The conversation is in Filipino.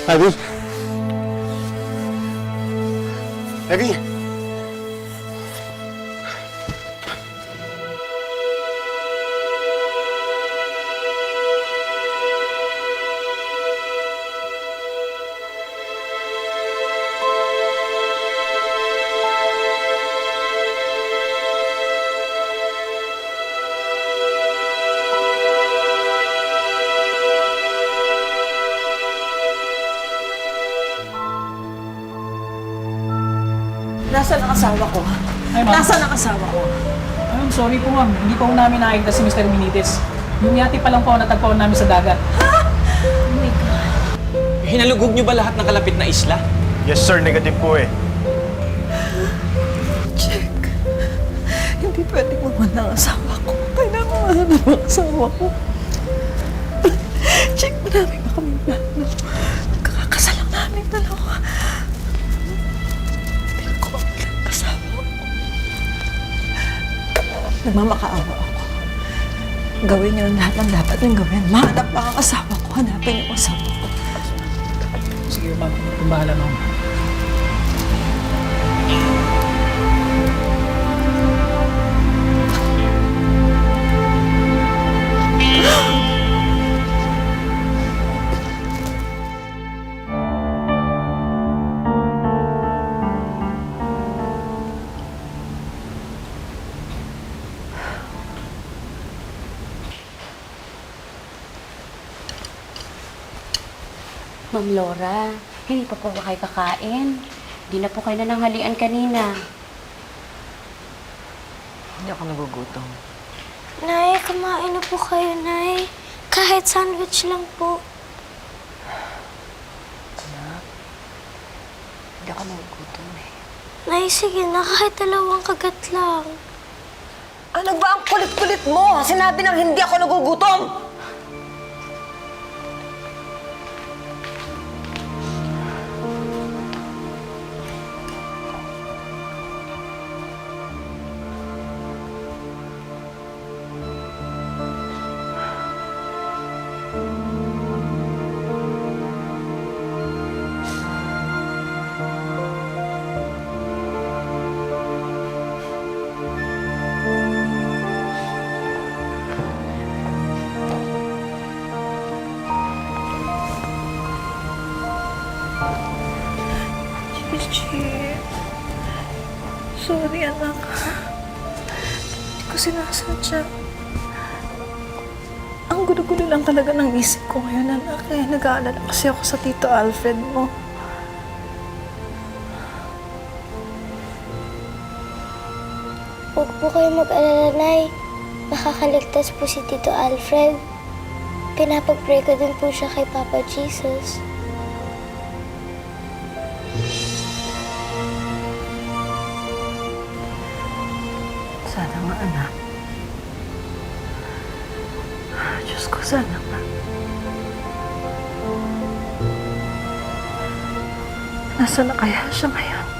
Abby? Abby? Nasaan ang asawa ko? Ay, ma'am. Nasaan ang asawa ko? Ayun, sorry po ma'am. Hindi po namin nakikita si Mr. Benitez. Yung yati pa lang po natagpuan namin sa dagat. Oh my God. Hinalugog niyo ba lahat ng kalapit na isla? Yes sir, negative po eh. Check. Hindi pwedeng mawala ang asawa ko. Kailangan mahanap ang asawa ko. Check, marami ba kami plano? Kakakasal lang namin dalawa. Hindi ko ang asawa ko. Nagmamakaawa ako. Gawin niyo ang lahat ng dapat niyong gawin. Mahanap pa ang asawa ko. Hanapin yung asawa ko. Sige ma'am, kung bahala ma'am. Ma'am Laura, hindi pa po ba kayo kakain? Di na po kayo nananghalian kanina. Hindi ako nagugutom. Nay, kumain na po kayo, Nay. Kahit sandwich lang po. Hindi ako nagugutom eh. Nay, sige na, kahit 2 kagat lang. Ano ba ang kulit-kulit mo? Sinabi nang hindi ako nagugutom! Gigi. Sorry, anak. Hindi ko sinasadya. Ang gulo-gulo lang talaga ng isip ko ngayon, anak. Eh, nag-aalala kasi ako sa Tito Alfred mo. Huwag po kayo mag-alala, Nay. Nakakaligtas po si Tito Alfred. Pinapag-pray ko din po siya kay Papa Jesus. Sana nga, anak. Diyos ko, sana nga. Nasaan na kaya siya ngayon?